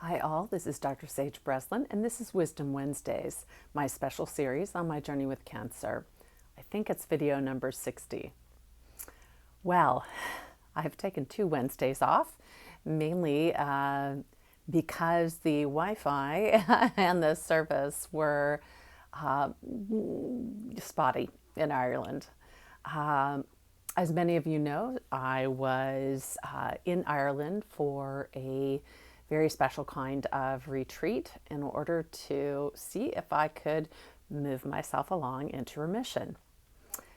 Hi all, this is Dr. Sage Breslin, and this is Wisdom Wednesdays, my special series on my journey with cancer. I think it's video number 60. Well, I've taken 2 Wednesdays off, mainly because the Wi-Fi and the service were spotty in Ireland. As many of you know, I was in Ireland for a very special kind of retreat in order to see if I could move myself along into remission.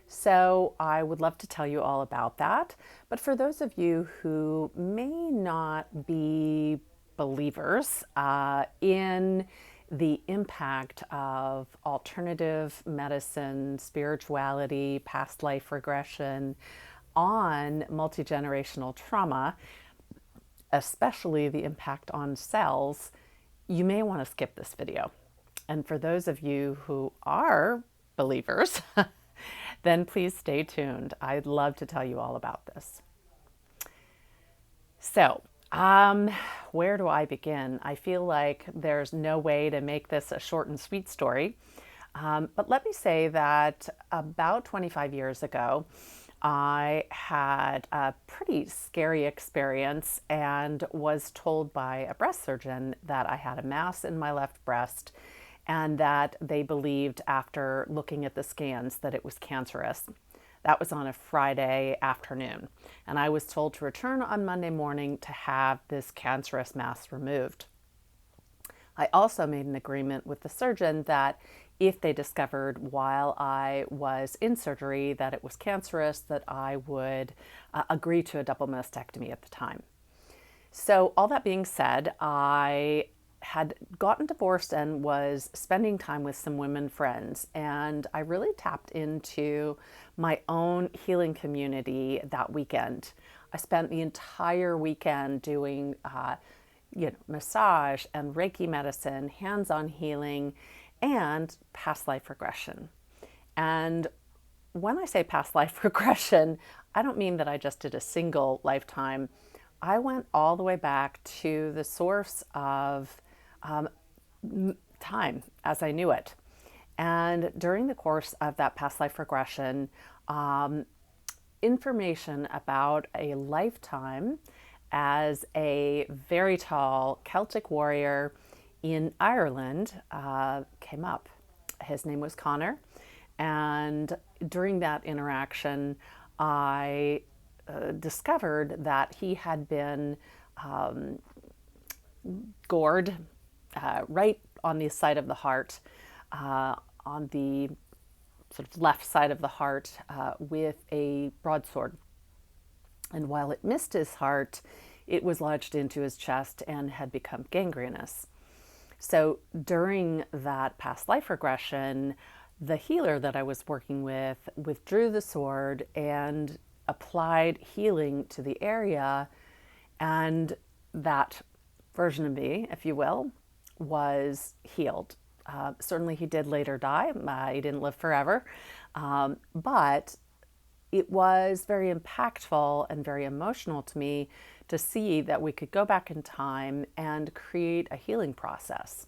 So I would love to tell you all about that. But for those of you who may not be believers in the impact of alternative medicine, spirituality, past life regression on multigenerational trauma, especially the impact on cells, you may want to skip this video. And for those of you who are believers, then please stay tuned. I'd love to tell you all about this. So, where do I begin? I feel like there's no way to make this a short and sweet story. But let me say that about 25 years ago, I had a pretty scary experience and was told by a breast surgeon that I had a mass in my left breast and that they believed after looking at the scans that it was cancerous. That was on a Friday afternoon, and I was told to return on Monday morning to have this cancerous mass removed. I also made an agreement with the surgeon that if they discovered while I was in surgery that it was cancerous, that I would agree to a double mastectomy at the time. So all that being said, I had gotten divorced and was spending time with some women friends, and I really tapped into my own healing community that weekend. I spent the entire weekend doing massage and Reiki medicine, hands-on healing, and past life regression. And when I say past life regression, I don't mean that I just did a single lifetime. I went all the way back to the source of time as I knew it. And during the course of that past life regression, information about a lifetime as a very tall Celtic warrior in Ireland came up. His name was Conor, and during that interaction, I discovered that he had been gored right on the side of the heart, on the sort of left side of the heart with a broadsword. And while it missed his heart, it was lodged into his chest and had become gangrenous. So during that past life regression, the healer that I was working with withdrew the sword and applied healing to the area, and that version of me, if you will, was healed. Certainly he did later die. He didn't live forever, but it was very impactful and very emotional to me to see that we could go back in time and create a healing process.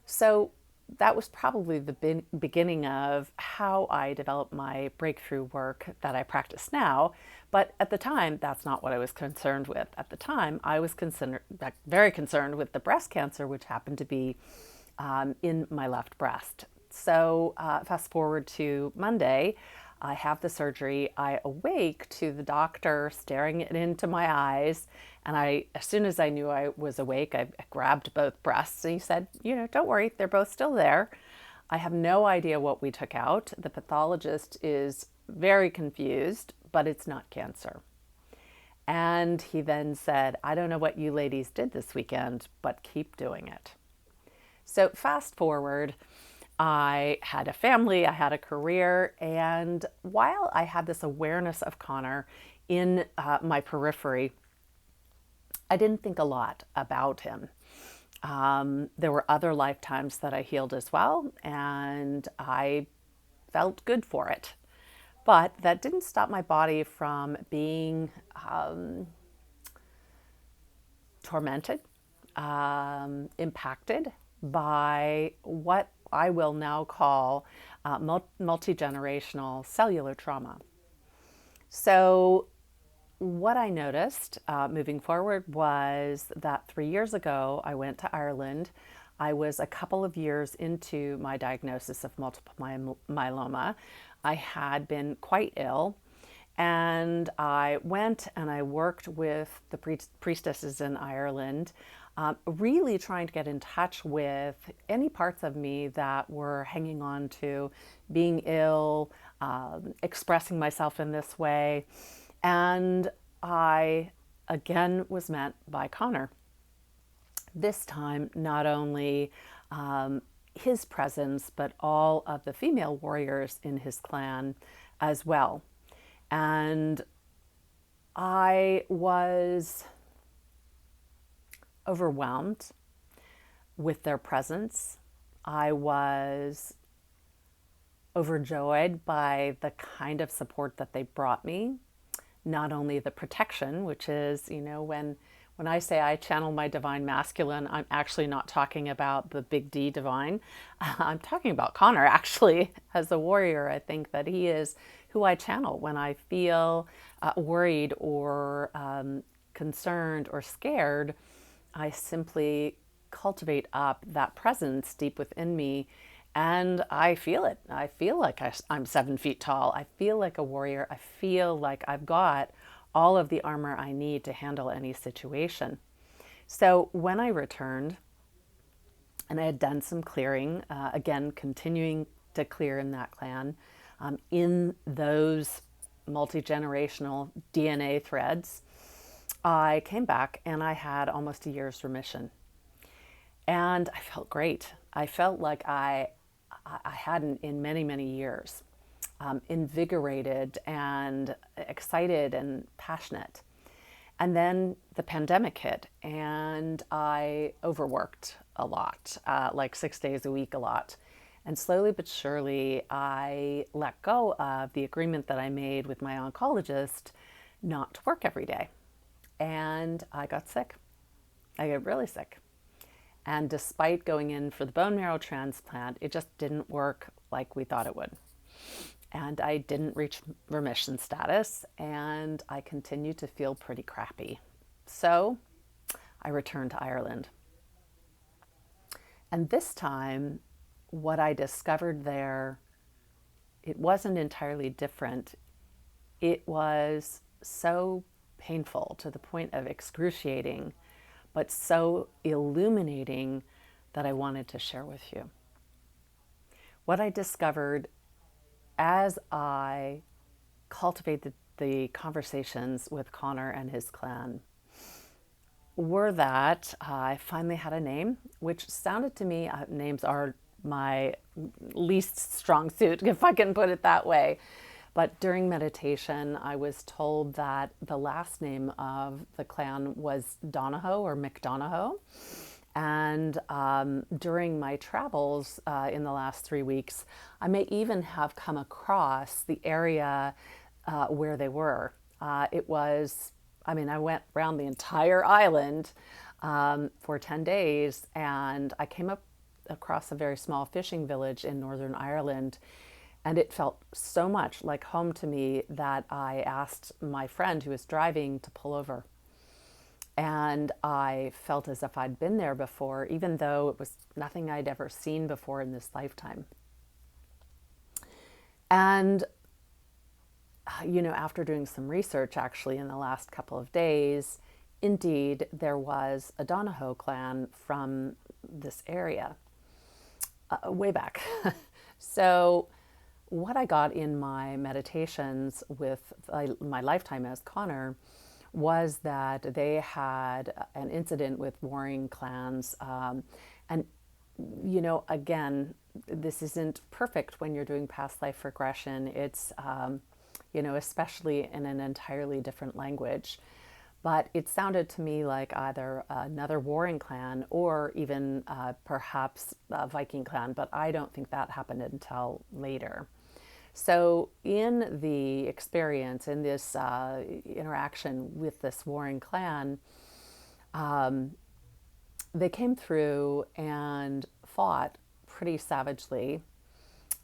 So that was probably the beginning of how I developed my breakthrough work that I practice now. But at the time, that's not what I was concerned with. At the time, I was very concerned with the breast cancer, which happened to be in my left breast. So fast forward to Monday, I have the surgery. I awake to the doctor staring it into my eyes. And as soon as I knew I was awake, I grabbed both breasts. And he said, don't worry, they're both still there. I have no idea what we took out. The pathologist is very confused, but it's not cancer. And he then said, I don't know what you ladies did this weekend, but keep doing it. So fast forward, I had a family, I had a career, and while I had this awareness of Conor in my periphery, I didn't think a lot about him. There were other lifetimes that I healed as well, and I felt good for it. But that didn't stop my body from being tormented impacted by what I will now call multigenerational cellular trauma. So, what I noticed moving forward was that 3 years ago, I went to Ireland. I was a couple of years into my diagnosis of multiple myeloma. I had been quite ill, and I went and I worked with the priestesses in Ireland, really trying to get in touch with any parts of me that were hanging on to being ill, expressing myself in this way. And I again was met by Conor. This time, not only his presence, but all of the female warriors in his clan as well. And I was overwhelmed with their presence. I was overjoyed by the kind of support that they brought me. Not only the protection, which is, when I say I channel my divine masculine, I'm actually not talking about the big D divine. I'm talking about Conor, actually, as a warrior. I think that he is who I channel when I feel worried or concerned or scared. I simply cultivate up that presence deep within me, and I feel it. I feel like I'm 7 feet tall. I feel like a warrior. I feel like I've got all of the armor I need to handle any situation. So when I returned, and I had done some clearing, again, continuing to clear in that clan, in those multi-generational DNA threads, I came back and I had almost a year's remission. And I felt great. I felt like I hadn't in many, many years. Invigorated and excited and passionate. And then the pandemic hit, and I overworked a lot, like 6 days a week, a lot. And slowly but surely, I let go of the agreement that I made with my oncologist not to work every day. And I got sick. I got really sick. And despite going in for the bone marrow transplant, it just didn't work like we thought it would. And I didn't reach remission status, and I continued to feel pretty crappy. So I returned to Ireland. And this time, what I discovered there, it wasn't entirely different. It was so painful to the point of excruciating, but so illuminating that I wanted to share with you. What I discovered as I cultivated the conversations with Conor and his clan were that I finally had a name, which sounded to me, names are my least strong suit, if I can put it that way. But during meditation, I was told that the last name of the clan was Donahoe or McDonahoe. And during my travels in the last 3 weeks, I may even have come across the area where they were. I went around the entire island for 10 days, and I came across a very small fishing village in Northern Ireland. And it felt so much like home to me that I asked my friend who was driving to pull over. And I felt as if I'd been there before, even though it was nothing I'd ever seen before in this lifetime. And, after doing some research actually in the last couple of days, indeed, there was a Donahoe clan from this area way back. So what I got in my meditations with my lifetime as Conor was that they had an incident with warring clans. And, again, this isn't perfect when you're doing past life regression. It's, especially in an entirely different language. But it sounded to me like either another warring clan or even perhaps a Viking clan, but I don't think that happened until later. So in the experience, in this interaction with this warring clan, They came through and fought pretty savagely.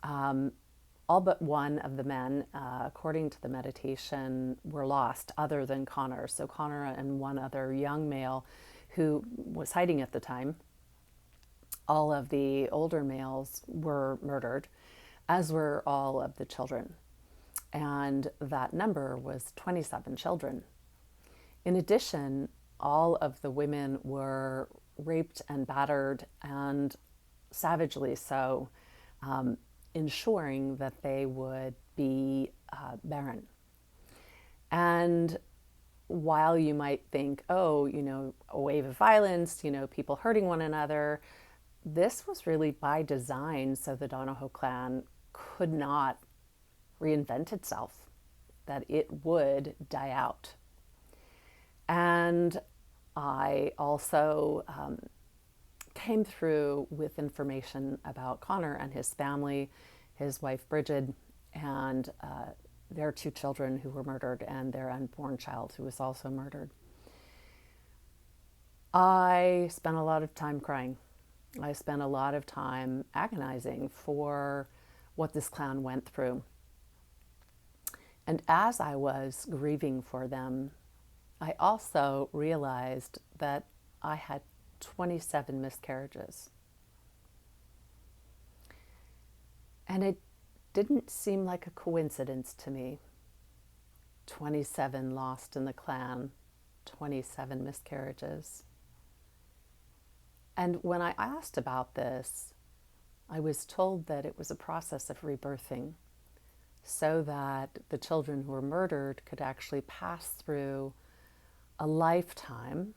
All but one of the men, according to the meditation, were lost, other than Connor. So Connor and one other young male who was hiding at the time. All of the older males were murdered, as were all of the children. And that number was 27 children. In addition, all of the women were raped and battered, and savagely so, ensuring that they would be barren. And while you might think, oh, a wave of violence, people hurting one another, this was really by design so the Donohoe clan could not reinvent itself, that it would die out. And I also came through with information about Connor and his family, his wife Bridget, and their 2 children who were murdered, and their unborn child who was also murdered. I spent a lot of time crying. I spent a lot of time agonizing for what this clan went through. And as I was grieving for them, I also realized that I had 27 miscarriages. And it didn't seem like a coincidence to me. 27 lost in the clan, 27 miscarriages. And when I asked about this, I was told that it was a process of rebirthing, so that the children who were murdered could actually pass through a lifetime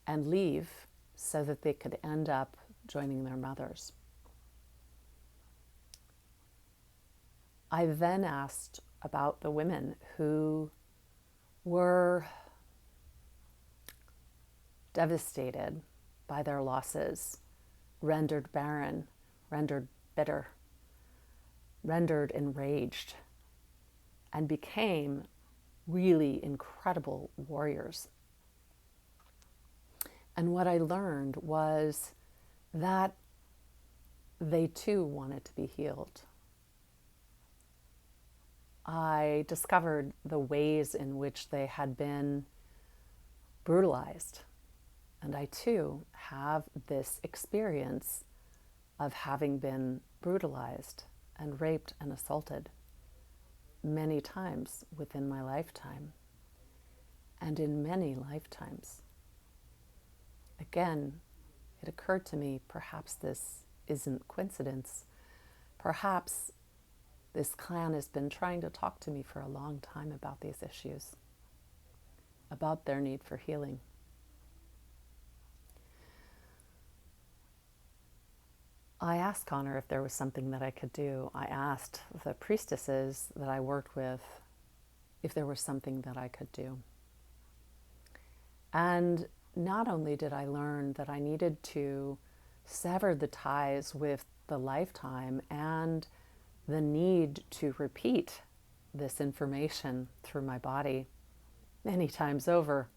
and leave so that they could end up joining their mothers. I then asked about the women who were devastated by their losses, rendered barren, rendered bitter, rendered enraged, and became really incredible warriors. And what I learned was that they too wanted to be healed. I discovered the ways in which they had been brutalized. And I too have this experience of having been brutalized and raped and assaulted many times within my lifetime, and in many lifetimes. Again, it occurred to me, perhaps this isn't coincidence. Perhaps this clan has been trying to talk to me for a long time about these issues, about their need for healing. I asked Connor if there was something that I could do. I asked the priestesses that I worked with if there was something that I could do. And not only did I learn that I needed to sever the ties with the lifetime and the need to repeat this information through my body many times over,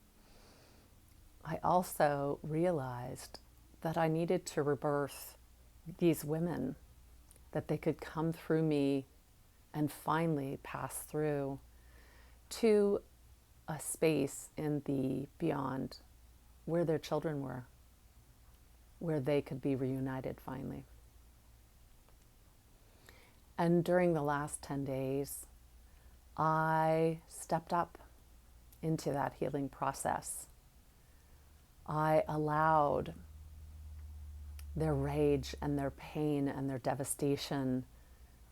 I also realized that I needed to rebirth these women, that they could come through me and finally pass through to a space in the beyond where their children were, where they could be reunited finally. And during the last 10 days, I stepped up into that healing process. I allowed their rage and their pain and their devastation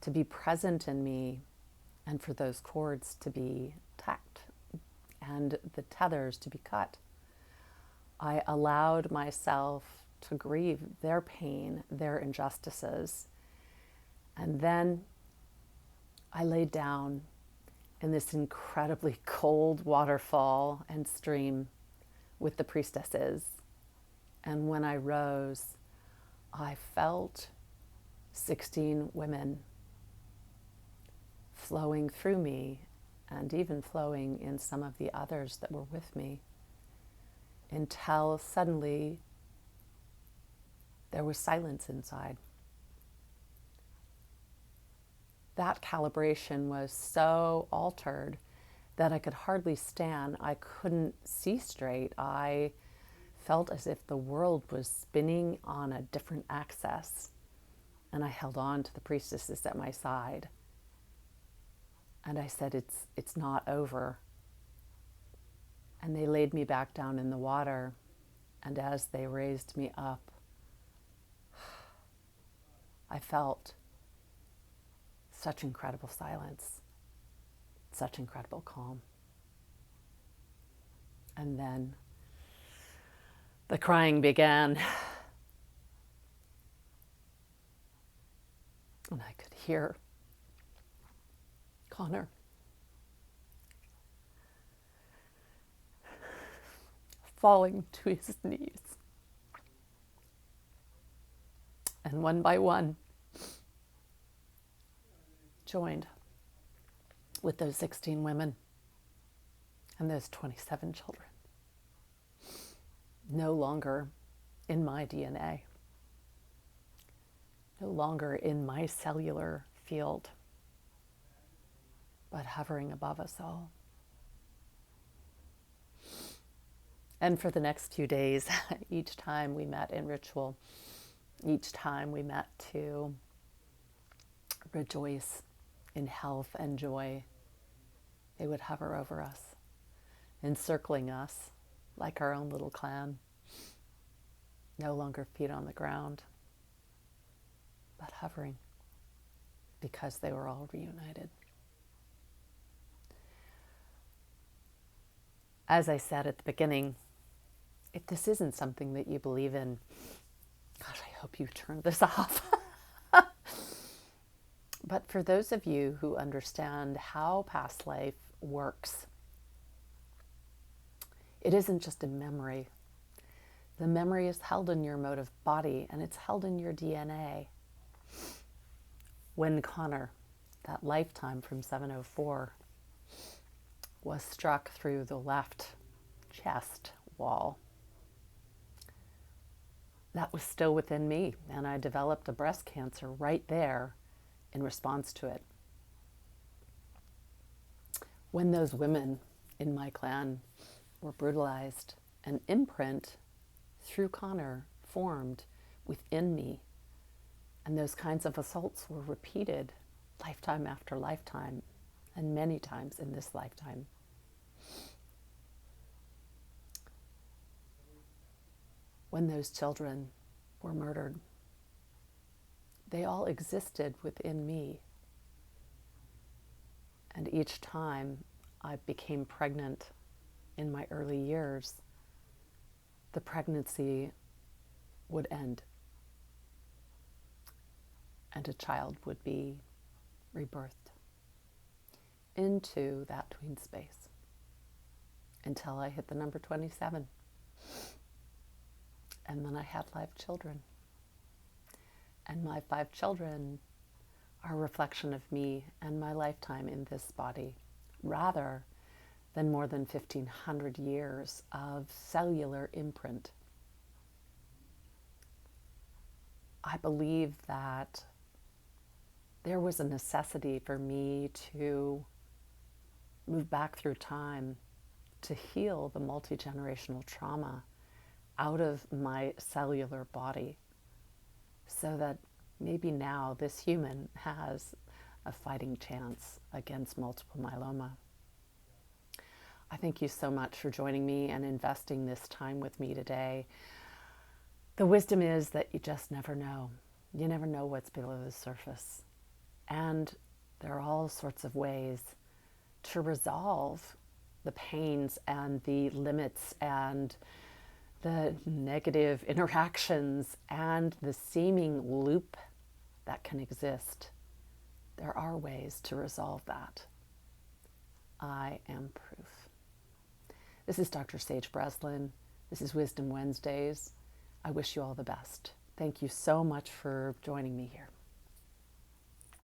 to be present in me, and for those cords to be tacked and the tethers to be cut. I allowed myself to grieve their pain, their injustices, and then I laid down in this incredibly cold waterfall and stream with the priestesses. And when I rose, I felt 16 women flowing through me, and even flowing in some of the others that were with me, until suddenly there was silence inside. That calibration was so altered that I could hardly stand. I couldn't see straight. I felt as if the world was spinning on a different axis. And I held on to the priestesses at my side. And I said, it's not over. And they laid me back down in the water. And as they raised me up, I felt such incredible silence, such incredible calm. And then the crying began. And I could hear Conor falling to his knees. And one by one, joined with those 16 women and those 27 children. No longer in my DNA, no longer in my cellular field, but hovering above us all. And for the next few days, each time we met in ritual, each time we met to rejoice in health and joy, they would hover over us, encircling us like our own little clan, no longer feet on the ground, but hovering because they were all reunited. As I said at the beginning, if this isn't something that you believe in, gosh, I hope you turned this off. But for those of you who understand how past life works, it isn't just a memory. The memory is held in your emotive body, and it's held in your DNA. When Conor, that lifetime from 704, was struck through the left chest wall, that was still within me, and I developed a breast cancer right there in response to it. When those women in my clan were brutalized, an imprint through Conor formed within me, and those kinds of assaults were repeated lifetime after lifetime, and many times in this lifetime. When those children were murdered, they all existed within me. And each time I became pregnant in my early years, the pregnancy would end, and a child would be rebirthed into that tween space until I hit the number 27. And then I had 5 children. And my 5 children are a reflection of me and my lifetime in this body, rather than more than 1,500 years of cellular imprint. I believe that there was a necessity for me to move back through time to heal the multigenerational trauma out of my cellular body, so that maybe now this human has a fighting chance against multiple myeloma. I thank you so much for joining me and investing this time with me today. The wisdom is that you just never know. You never know what's below the surface. And there are all sorts of ways to resolve the pains and the limits and the negative interactions and the seeming loop that can exist. There are ways to resolve that. I am proof. This is Dr. Sage Breslin. This is Wisdom Wednesdays. I wish you all the best. Thank you so much for joining me here.